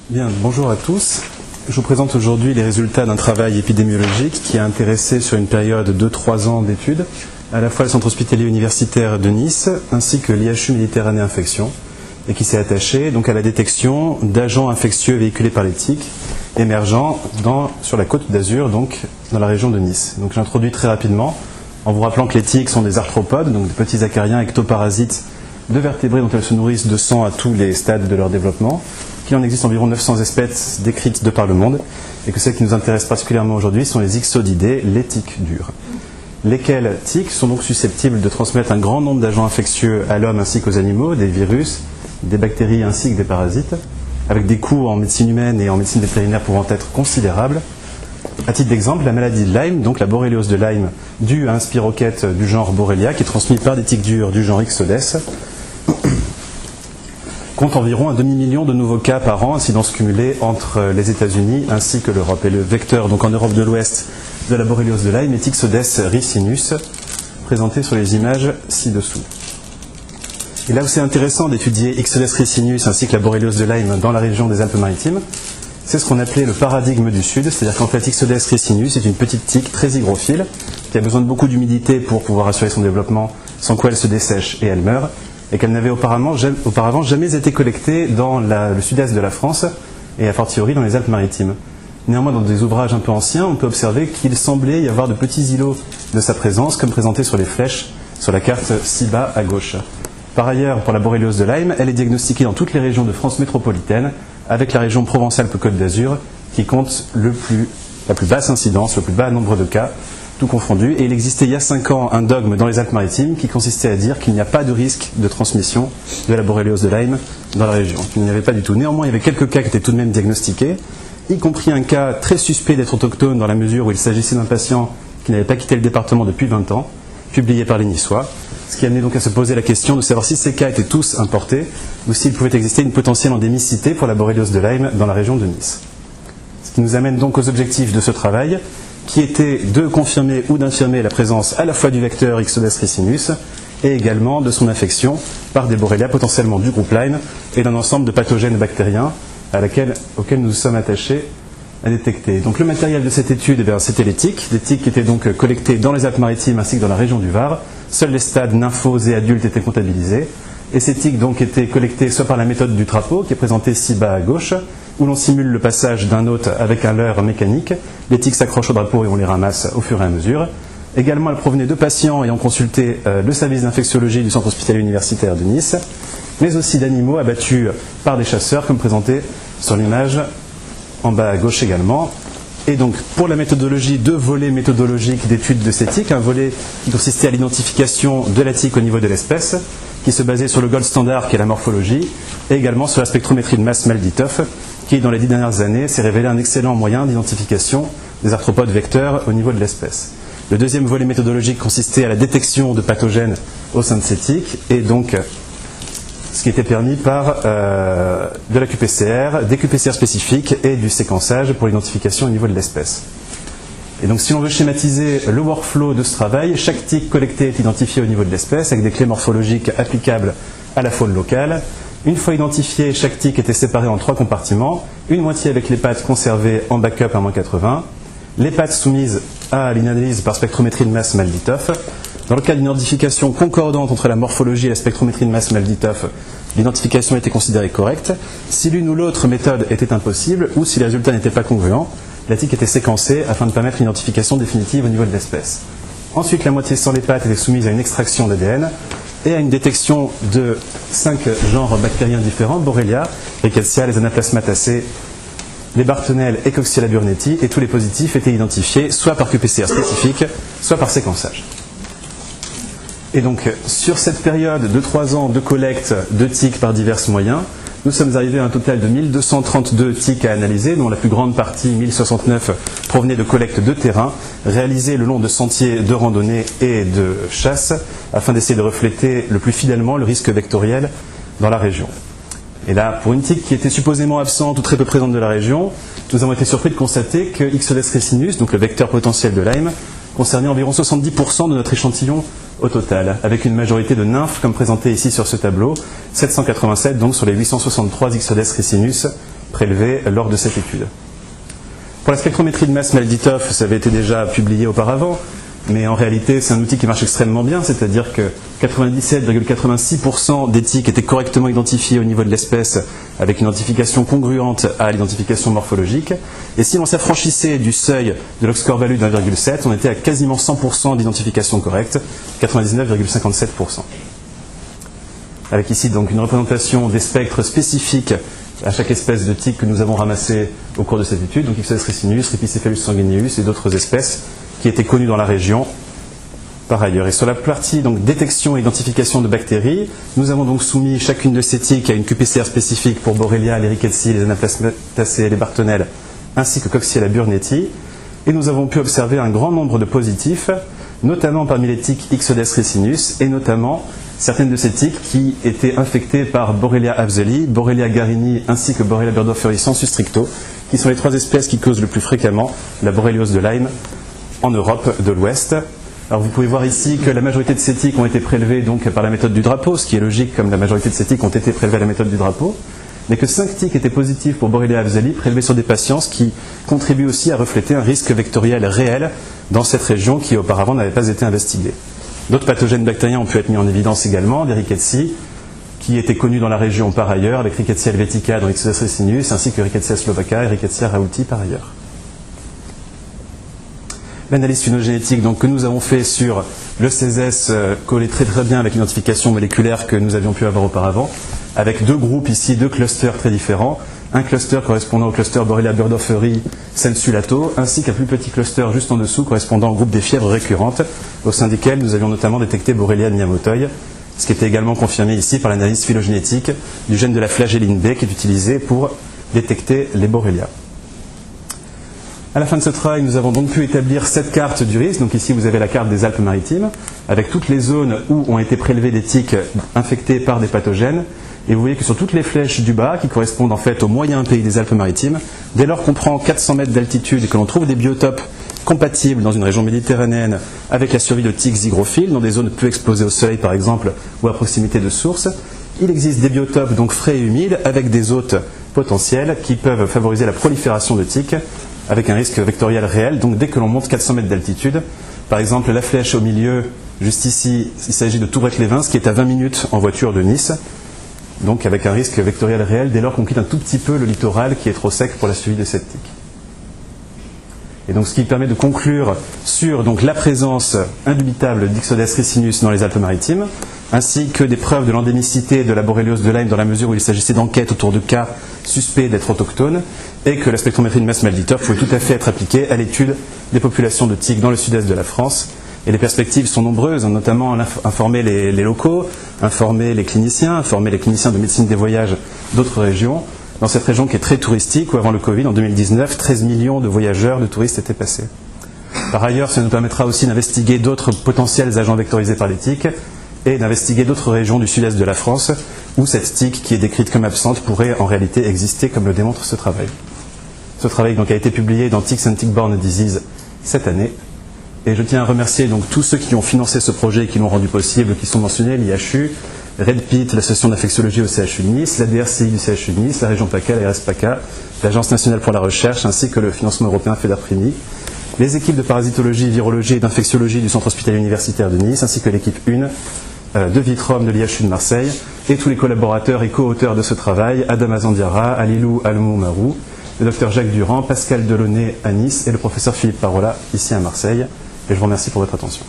Bien, bonjour à tous. Je vous présente aujourd'hui les résultats d'un travail épidémiologique qui a intéressé sur une période de 3 ans d'études à la fois le centre hospitalier universitaire de Nice ainsi que l'IHU Méditerranée Infection et qui s'est attaché donc à la détection d'agents infectieux véhiculés par les tiques émergents sur la côte d'Azur, donc dans la région de Nice. Donc j'introduis très rapidement en vous rappelant que les tiques sont des arthropodes, donc des petits acariens ectoparasites de vertébrés dont elles se nourrissent de sang à tous les stades de leur développement, qu'il en existe environ 900 espèces décrites de par le monde, et que celles qui nous intéressent particulièrement aujourd'hui sont les ixodidés, les tiques dures. Lesquelles tiques sont donc susceptibles de transmettre un grand nombre d'agents infectieux à l'homme ainsi qu'aux animaux, des virus, des bactéries ainsi que des parasites, avec des coûts en médecine humaine et en médecine vétérinaire pouvant être considérables. À titre d'exemple, la maladie de Lyme, donc la borréliose de Lyme, due à un spirochète du genre Borrelia, qui est transmis par des tiques dures du genre Ixodes, compte environ 1 demi-million de nouveaux cas par an, incidence cumulée entre les États-Unis ainsi que l'Europe. Et le vecteur, donc en Europe de l'Ouest, de la borréliose de Lyme est Ixodes ricinus, présenté sur les images ci-dessous. Et là où c'est intéressant d'étudier Ixodes ricinus ainsi que la borréliose de Lyme dans la région des Alpes-Maritimes, c'est ce qu'on appelait le paradigme du Sud, c'est-à-dire qu'en fait Ixodes ricinus est une petite tique très hygrophile qui a besoin de beaucoup d'humidité pour pouvoir assurer son développement, sans quoi elle se dessèche et elle meurt, et qu'elle n'avait auparavant jamais été collectée dans le sud-est de la France et a fortiori dans les Alpes-Maritimes. Néanmoins, dans des ouvrages un peu anciens, on peut observer qu'il semblait y avoir de petits îlots de sa présence, comme présenté sur les flèches sur la carte ci-bas à gauche. Par ailleurs, pour la borréliose de Lyme, elle est diagnostiquée dans toutes les régions de France métropolitaine, avec la région Provence-Alpes-Côte d'Azur, qui compte la plus basse incidence, le plus bas nombre de cas, tout confondu. Et il existait il y a 5 ans un dogme dans les Alpes-Maritimes qui consistait à dire qu'il n'y a pas de risque de transmission de la borréliose de Lyme dans la région. Il n'y avait pas du tout. Néanmoins, il y avait quelques cas qui étaient tout de même diagnostiqués, y compris un cas très suspect d'être autochtone dans la mesure où il s'agissait d'un patient qui n'avait pas quitté le département depuis 20 ans, publié par les Niçois, ce qui amenait donc à se poser la question de savoir si ces cas étaient tous importés ou s'il pouvait exister une potentielle endémicité pour la borréliose de Lyme dans la région de Nice. Ce qui nous amène donc aux objectifs de ce travail, qui était de confirmer ou d'infirmer la présence à la fois du vecteur Ixodes ricinus et également de son infection par des Borrelia potentiellement du groupe Lyme et d'un ensemble de pathogènes bactériens auxquels nous nous sommes attachés à détecter. Donc le matériel de cette étude, c'était les tiques, des tiques qui étaient donc collectées dans les Alpes-Maritimes ainsi que dans la région du Var. Seuls les stades nymphos et adultes étaient comptabilisés. Et ces tiques donc étaient collectées soit par la méthode du trapeau, qui est présentée ci-bas à gauche, où l'on simule le passage d'un hôte avec un leurre mécanique. Les tiques s'accrochent au drapeau et on les ramasse au fur et à mesure. Également, elles provenaient de patients ayant consulté le service d'infectiologie du centre hospitalier universitaire de Nice, mais aussi d'animaux abattus par des chasseurs, comme présenté sur l'image en bas à gauche également. Et donc, pour la méthodologie, 2 volets méthodologiques d'études de ces tiques. Un volet qui consistait à l'identification de la tique au niveau de l'espèce, qui se basait sur le gold standard qui est la morphologie, et également sur la spectrométrie de masse Malditoff, qui, dans les 10 dernières années, s'est révélé un excellent moyen d'identification des arthropodes vecteurs au niveau de l'espèce. Le deuxième volet méthodologique consistait à la détection de pathogènes au sein de ces tiques, et donc ce qui était permis par de la QPCR, des QPCR spécifiques et du séquençage pour l'identification au niveau de l'espèce. Et donc si on veut schématiser le workflow de ce travail, chaque tique collectée est identifiée au niveau de l'espèce avec des clés morphologiques applicables à la faune locale. Une fois identifiée, chaque tique était séparée en 3 compartiments, une moitié avec les pattes conservées en backup à -80, les pattes soumises à l'analyse par spectrométrie de masse Malditoff. Dans le cas d'une identification concordante entre la morphologie et la spectrométrie de masse Malditoff, l'identification était considérée correcte. Si l'une ou l'autre méthode était impossible, ou si les résultats n'étaient pas congruents, la tique était séquencée afin de permettre une identification définitive au niveau de l'espèce. Ensuite, la moitié sans les pattes était soumise à une extraction d'ADN et à une détection de 5 genres bactériens différents, Borrelia, Rickettsia, les Anaplasmatacées, les Bartonella et Coxiella burnetii, et tous les positifs étaient identifiés soit par QPCR spécifique, soit par séquençage. Et donc, sur cette période de 3 ans de collecte de tiques par divers moyens, nous sommes arrivés à un total de 1232 tiques à analyser, dont la plus grande partie, 1069, provenait de collectes de terrain, réalisées le long de sentiers de randonnée et de chasse, afin d'essayer de refléter le plus fidèlement le risque vectoriel dans la région. Et là, pour une tique qui était supposément absente ou très peu présente de la région, nous avons été surpris de constater que Ixodes ricinus, donc le vecteur potentiel de Lyme, concernait environ 70% de notre échantillon au total, avec une majorité de nymphes comme présenté ici sur ce tableau, 787 donc sur les 863 Ixodes ricinus prélevés lors de cette étude. Pour la spectrométrie de masse Malditov, ça avait été déjà publié auparavant, mais en réalité c'est un outil qui marche extrêmement bien, c'est-à-dire que 97,86% des tiques étaient correctement identifiés au niveau de l'espèce avec une identification congruente à l'identification morphologique, et si l'on s'affranchissait du seuil de log-score value de 1,7, on était à quasiment 100% d'identification correcte, 99,57%. Avec ici donc une représentation des spectres spécifiques à chaque espèce de tique que nous avons ramassé au cours de cette étude, donc Ixodes ricinus, Ripicephalus sanguineus et d'autres espèces qui étaient connues dans la région par ailleurs. Et sur la partie donc détection et identification de bactéries, nous avons donc soumis chacune de ces tiques à une qPCR spécifique pour Borrelia, les Rickettsi, les Anaplasmataceae, les Bartonella, ainsi que Coxiella burnetii, et nous avons pu observer un grand nombre de positifs, notamment parmi les tiques Ixodes ricinus, et notamment certaines de ces tiques qui étaient infectées par Borrelia afzeli, Borrelia garini ainsi que Borrelia burgdorferi sensu stricto, qui sont les trois espèces qui causent le plus fréquemment la borréliose de Lyme en Europe de l'Ouest. Alors vous pouvez voir ici que la majorité de ces tiques ont été prélevées donc par la méthode du drapeau, ce qui est logique comme la majorité de ces tiques ont été prélevées à la méthode du drapeau, mais que 5 tiques étaient positives pour Borrelia afzeli, prélevées sur des patients, ce qui contribue aussi à refléter un risque vectoriel réel dans cette région qui auparavant n'avait pas été investiguée. D'autres pathogènes bactériens ont pu être mis en évidence également, des Rickettsi, qui étaient connus dans la région par ailleurs, avec Rickettsia helvetica dans Ixodes ricinus, ainsi que Rickettsia slovaca et Rickettsia rauti par ailleurs. L'analyse phylogénétique donc, que nous avons fait sur le CESES collait très bien avec l'identification moléculaire que nous avions pu avoir auparavant, avec deux groupes ici, deux clusters très différents. Un cluster correspondant au cluster Borrelia burgdorferi sensu lato, ainsi qu'un plus petit cluster juste en dessous correspondant au groupe des fièvres récurrentes, au sein desquelles nous avions notamment détecté Borrelia Miyamoto, ce qui était également confirmé ici par l'analyse phylogénétique du gène de la flagelline B qui est utilisé pour détecter les Borrelia. À la fin de ce travail, nous avons donc pu établir cette carte du risque. Donc ici, vous avez la carte des Alpes-Maritimes, avec toutes les zones où ont été prélevées des tiques infectées par des pathogènes. Et vous voyez que sur toutes les flèches du bas, qui correspondent en fait au moyen pays des Alpes-Maritimes, dès lors qu'on prend 400 mètres d'altitude et que l'on trouve des biotopes compatibles dans une région méditerranéenne avec la survie de tiques zygrophiles, dans des zones peu exposées au soleil par exemple, ou à proximité de sources, il existe des biotopes donc frais et humides avec des hôtes potentiels qui peuvent favoriser la prolifération de tiques avec un risque vectoriel réel, donc dès que l'on monte 400 mètres d'altitude. Par exemple, la flèche au milieu, juste ici, il s'agit de Tourette-les-Vins, qui est à 20 minutes en voiture de Nice, donc avec un risque vectoriel réel dès lors qu'on quitte un tout petit peu le littoral qui est trop sec pour la survie de cette tique. Et donc ce qui permet de conclure sur donc, la présence indubitable d'Ixodes ricinus dans les Alpes-Maritimes, ainsi que des preuves de l'endémicité de la borréliose de Lyme dans la mesure où il s'agissait d'enquêtes autour de cas suspects d'être autochtones, et que la spectrométrie de masse Malditov pouvait tout à fait être appliquée à l'étude des populations de tiques dans le sud-est de la France. Et les perspectives sont nombreuses, notamment informer les locaux, informer les cliniciens de médecine des voyages d'autres régions, dans cette région qui est très touristique, où avant le Covid, en 2019, 13 millions de voyageurs, de touristes étaient passés. Par ailleurs, ça nous permettra aussi d'investiguer d'autres potentiels agents vectorisés par les tiques, et d'investiguer d'autres régions du sud-est de la France, où cette tique, qui est décrite comme absente, pourrait en réalité exister, comme le démontre ce travail. Ce travail donc, a été publié dans Ticks and Tick-Borne Disease cette année. Et je tiens à remercier donc tous ceux qui ont financé ce projet et qui l'ont rendu possible, qui sont mentionnés, l'IHU, REDPIT, l'association d'infectiologie au CHU de Nice, la DRCI du CHU de Nice, la région PACA, la RSPACA, l'Agence nationale pour la recherche, ainsi que le financement européen FEDERPRIMI, les équipes de parasitologie, virologie et d'infectiologie du centre hospitalier universitaire de Nice, ainsi que l'équipe 1 de Vitrom de l'IHU de Marseille, et tous les collaborateurs et co-auteurs de ce travail, Adam Azandiara, Alilou Almou Marou, le docteur Jacques Durand, Pascal Delaunay à Nice et le professeur Philippe Parola ici à Marseille. Et je vous remercie pour votre attention.